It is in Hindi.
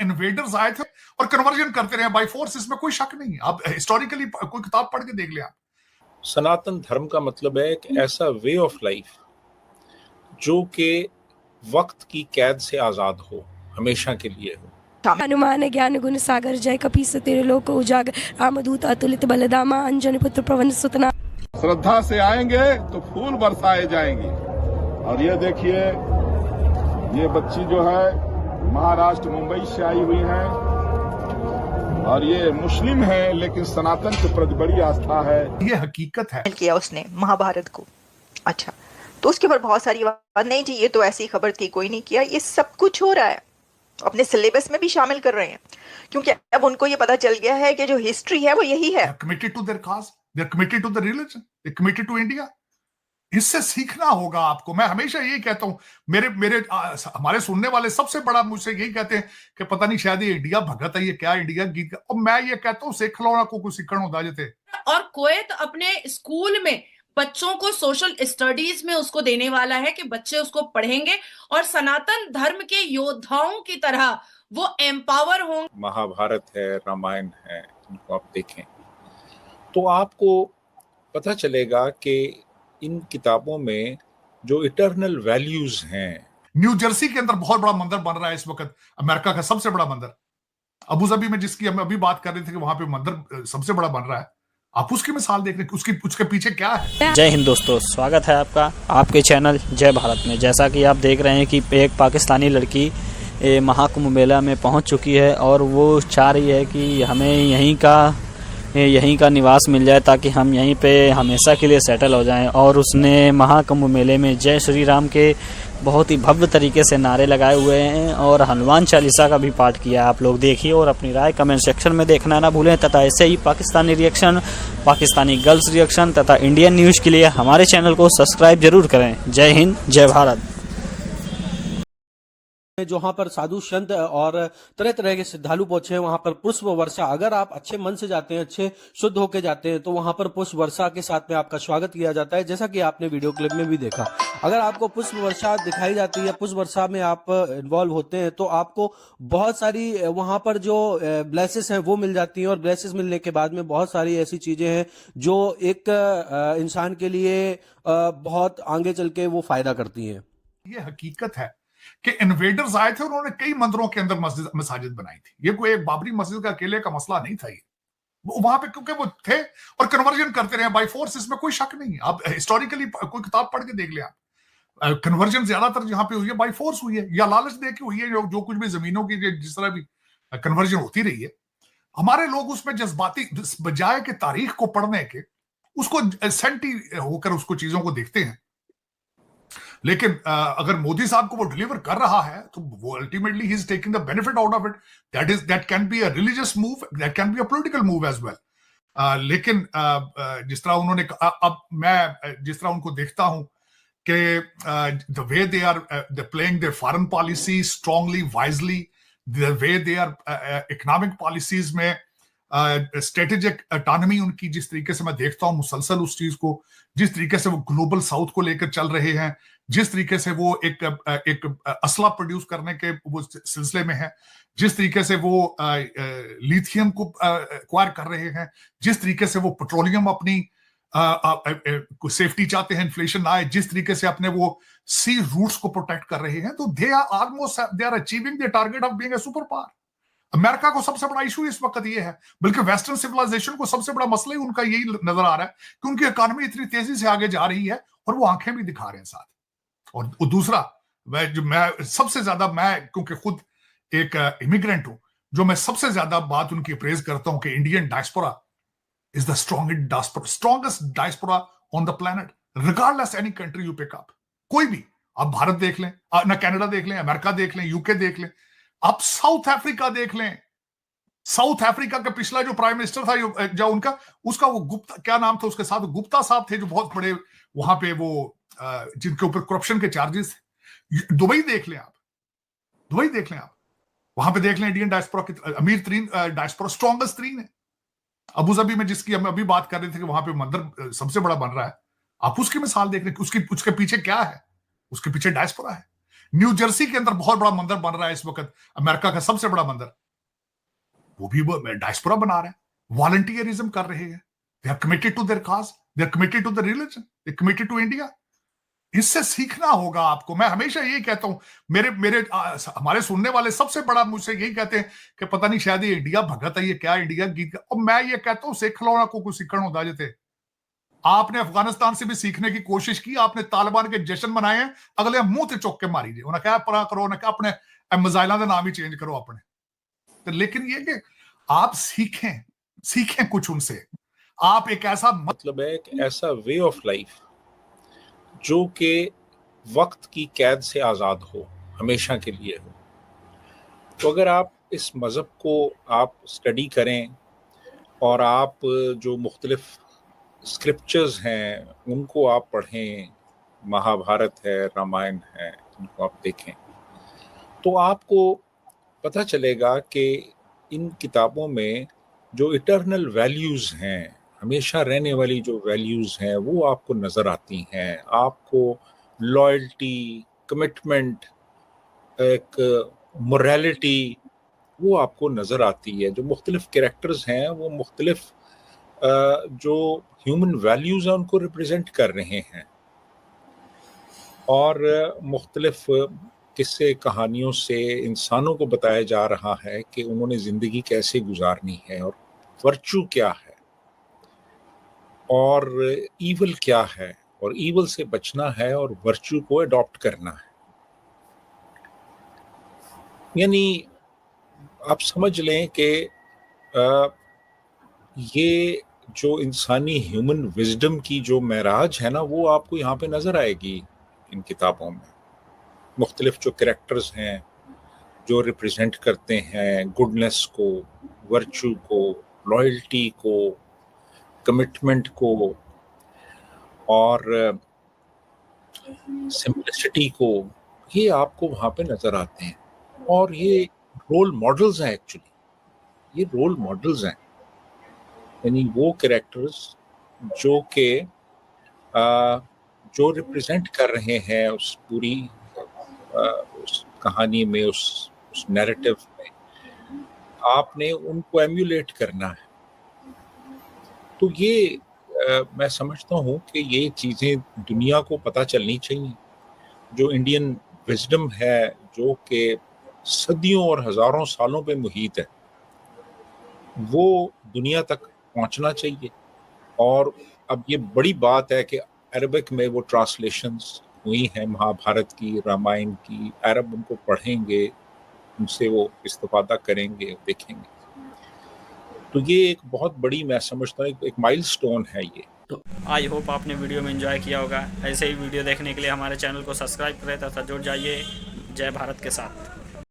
इन्वेडर्स आए थे और कन्वर्जन करते रहे बाय फोर्स, इसमें कोई शक नहीं है। आप हिस्टोरिकली कोई किताब पढ़ के देख ले आप। सनातन धर्म का मतलब है एक ऐसा वे ऑफ लाइफ जो कि वक्त की कैद से आजाद हो, हमेशा के लिए हो। हनुमान ज्ञान गुण सागर जय कपीस तेरे लोक उजागर रामदूत अतुलित बलदामा अंजनी पुत्र पवन सुतना। श्रद्धा से आएंगे तो फूल बरसाए जाएंगे। और ये देखिए, ये बच्ची जो है महाराष्ट्र मुंबई से आई हुई है और ये मुस्लिम है, लेकिन सनातन के प्रति बड़ी आस्था है। ये हकीकत है। किया उसने महाभारत को। अच्छा, तो उसके ऊपर बहुत सारी बात नहीं जी, ये तो ऐसी खबर थी, कोई नहीं किया। ये सब कुछ हो रहा है, अपने सिलेबस में भी शामिल कर रहे हैं, क्योंकि अब उनको ये पता चल गया है कि जो हिस्ट्री है वो यही है। Committed to their cause, they are committed to the religion, they are committed to India. इससे सीखना होगा आपको। मैं हमेशा यही कहता हूं, हमारे सुनने वाले सबसे बड़ा मुझसे यही कहते हैं कि पता नहीं शायद ये इंडिया भगत है, ये क्या इंडिया गीत। और मैं ये कहता हूं सिख लो ना को सीखण होता जते। और कुवैत अपने स्कूल में बच्चों को सोशल स्टडीज में उसको देने वाला है कि बच्चे उसको पढ़ेंगे और सनातन धर्म के योद्धाओं की तरह वो एम्पावर होंगे। महाभारत है, रामायण है, इनको आप देखें तो आपको पता चलेगा कि इन किताबों में जो इटर्नल वैल्यूज हैं। न्यू जर्सी के अंदर बहुत बड़ा मंदिर बन रहा है इस वक्त, अमेरिका का सबसे बड़ा मंदिर। अबू धाबी में जिसकी हम अभी बात कर रहे थे कि वहां पे मंदिर सबसे बड़ा बन रहा है। आप उसकी मिसाल देख रहे हैं, उसके पीछे क्या है। जय हिंद दोस्तों, स्वागत है आपका आपके चैनल जय भारत में। जैसा कि आप देख रहे हैं कि एक पाकिस्तानी लड़की महाकुंभ मेला में पहुंच चुकी है और वो चाह रही है कि हमें यहीं का निवास मिल जाए ताकि हम यहीं पे हमेशा के लिए सेटल हो जाएं। और उसने महाकुंभ मेले में जय श्री राम के बहुत ही भव्य तरीके से नारे लगाए हुए हैं और हनुमान चालीसा का भी पाठ किया। आप लोग देखिए और अपनी राय कमेंट सेक्शन में देखना ना भूलें, तथा ऐसे ही Pakistani reaction, Pakistani girls reaction तथा इंडियन न्यूज़ के लिए हमारे चैनल को सब्सक्राइब जरूर करें। जय हिंद, जय भारत। जहाँ पर साधु संत और तरह तरह के श्रद्धालु पहुंचे हैं, वहां पर पुष्प वर्षा, अगर आप अच्छे मन से जाते हैं, अच्छे शुद्ध होके जाते हैं, तो वहां पर पुष्प वर्षा के साथ में आपका स्वागत किया जाता है, जैसा कि आपने वीडियो क्लिप में भी देखा। अगर आपको पुष्प वर्षा दिखाई जाती है, पुष्प वर्षा में आप इन्वॉल्व होते हैं, तो आपको बहुत सारी वहां पर जो ब्लेसेस हैं वो मिल जाती हैं। और ब्लेसेस मिलने के बाद में बहुत सारी ऐसी चीजें हैं जो एक इंसान के लिए बहुत आगे चल के वो फायदा करती हैं। ये हकीकत है कि इन्वेडर्स आए थे, उन्होंने कई मंदिरों के अंदर मस्जिद बनाई थी। ये कोई एक बाबरी मस्जिद का अकेले का मसला नहीं था। ये वहां पे क्योंकि वो थे और कन्वर्जन करते रहे बाय फोर्स, इसमें कोई शक नहीं है। आप हिस्टोरिकली कोई किताब पढ़ के देख ले आप। कन्वर्जन ज्यादातर जहां पे हुई है बाय फोर्स हुई है या लालच दे के हुई है। जो कुछ भी जमीनों की जिस तरह भी कन्वर्जन होती रही है, हमारे लोग उसमें जज्बाती बजाय के तारीख को पढ़ने के उसको सेंटी होकर उसको चीजों को देखते हैं। लेकिन अगर मोदी साहब को वो डिलीवर कर रहा है तो वो ultimately he is taking the benefit out of it. That can be a religious move, that can be a political move as well. लेकिन जिस तरह उन्होंने अब मैं जिस तरह उनको देखता हूं कि the way they are playing their foreign policy strongly, wisely, the way they are economic policies में स्ट्रेटेजिक ऑटोनॉमी उनकी, जिस तरीके से मैं देखता हूं मुसलसल उस चीज को, जिस तरीके से वो ग्लोबल साउथ को लेकर चल रहे हैं, जिस तरीके से वो एक असला प्रोड्यूस करने के वो सिलसिले में है, जिस तरीके से वो लिथियम को एक्वायर कर रहे हैं, जिस तरीके से वो पेट्रोलियम अपनी सेफ्टी चाहते हैं, इन्फ्लेशन ना आए, जिस तरीके से अपने वो सी रूट्स को प्रोटेक्ट कर रहे हैं, तो they are achieving the target of being a super power. America को सबसे बड़ा इशू इस वक्त ये है, बल्कि वेस्टर्न सिविलाइजेशन को सबसे बड़ा मसला ही उनका यही नजर आ रहा है कि उनकी इकोनॉमी इतनी तेजी से आगे जा रही है और वो आंखें भी दिखा रहे हैं साथ। और दूसरा, मैं सबसे ज्यादा, मैं क्योंकि खुद एक इमिग्रेंट हूं, जो मैं सबसे ज्यादा बात उनकी प्रेज करता हूं कि Indian diaspora is the strongest diaspora on the planet, regardless any country you pick up. कोई भी, आप भारत देख लें, ना कनाडा देख लें, अमेरिका देख लें, यूके देख लें, आप साउथ अफ्रीका देख लें। साउथ अफ्रीका का पिछला जो प्राइम मिनिस्टर था, जो उनका उसका वो गुप्ता, क्या नाम था उसके साथ, गुप्ता साहब थे, जो बहुत बड़े वहां पे वो जिनके ऊपर करप्शन के चार्जेस थे। दुबई देख लें आप, दुबई देख लें आप, वहां पे देख लें इंडियन डायस्पोरा की अमीर तरीन डायस्पोरा, स्ट्रॉन्गेस्ट तरीन है। अबू धाबी में जिसकी हम अभी बात कर रहे थे कि वहां पे मंदिर सबसे बड़ा बन रहा है, आप उसकी मिसाल देख लें, उसके पीछे क्या है, उसके पीछे डायस्पोरा है। न्यू जर्सी के अंदर बहुत बड़ा मंदिर बन रहा है इस वक्त, अमेरिका का सबसे बड़ा मंदिर, वो भी डायस्पोरा बना रहे हैं, वॉलंटियरिज्म कर रहे हैं, they are committed to their cause, they are committed to the religion, they committed to India. इससे सीखना होगा आपको। मैं हमेशा यही कहता हूं, हमारे सुनने वाले सबसे बड़ा मुझसे यही कहते हैं कि पता नहीं शायद ये इंडिया भगत है, ये क्या इंडिया गीत, और मैं ये कहता हूं सिख लो ना, को कुछ सीखना होता जैसे आपने अफगानिस्तान से भी सीखने की कोशिश की, आपने तालिबान के जश्न मनाए हैं, अगले मुंह ते चुक के मारी जी, उन्हें क्या परा करो, उन्हें क्या अपने मिसाइलों के नाम ही चेंज करो अपने। तो लेकिन ये कि आप सीखें कुछ उनसे, आप एक ऐसा मतलब है एक ऐसा वे ऑफ लाइफ जो कि वक्त की कैद से आज़ाद हो, हमेशा के लिए हो। तो अगर आप इस मज़हब को आप स्टडी करें और आप जो मुख्तलिफ स्क्रिप्चर्स हैं उनको आप पढ़ें, महाभारत है, रामायण है, उनको आप देखें, तो आपको पता चलेगा कि इन किताबों में जो इटर्नल वैल्यूज़ हैं, हमेशा रहने वाली जो वैल्यूज़ हैं, वो आपको नज़र आती हैं। आपको लॉयल्टी, कमिटमेंट, एक मोरालिटी, वो आपको नज़र आती है। जो मुख्तलिफ कैरेक्टर्स हैं वो मुख्तलिफ जो ह्यूमन वैल्यूज़ हैं उनको रिप्रेजेंट कर रहे हैं, और मुख्तलिफ किस्से कहानियों से इंसानों को बताया जा रहा है कि उन्होंने ज़िंदगी कैसे गुजारनी है, और वर्चू क्या है और ईवल क्या है, और ईवल से बचना है और वर्चू को अडॉप्ट करना है। यानी आप समझ लें कि ये जो इंसानी ह्यूमन विजडम की जो महराज है ना, वो आपको यहाँ पे नज़र आएगी इन किताबों में। मुख्तलिफ जो कैरेक्टर्स हैं जो रिप्रेजेंट करते हैं गुडनेस को, वर्चू को, लॉयल्टी को, कमिटमेंट को और सिंपलिसिटी को, ये आपको वहाँ पे नज़र आते हैं। और ये रोल मॉडल्स हैं, एक्चुअली ये रोल मॉडल्स हैं, यानी वो कैरेक्टर्स जो कि जो रिप्रेजेंट कर रहे हैं उस पूरी उस कहानी में, उस नैरेटिव में, आपने उनको एम्यूलेट करना है। तो ये मैं समझता हूँ कि ये चीज़ें दुनिया को पता चलनी चाहिए। जो इंडियन विजडम है, जो कि सदियों और हज़ारों सालों पे मुहित है, वो दुनिया तक पहुँचना चाहिए। और अब ये बड़ी बात है कि अरबिक में वो ट्रांसलेशंस हुई हैं महाभारत की, रामायण की, अरब उनको पढ़ेंगे, उनसे वो इस्तिफादा करेंगे, देखेंगे। तो ये एक बहुत बड़ी, मैं समझता हूँ एक माइलस्टोन है ये। तो आई होप आपने वीडियो में एंजॉय किया होगा। ऐसे ही वीडियो देखने के लिए हमारे चैनल को सब्सक्राइब करें तथा जुड़ जाइए जय भारत के साथ।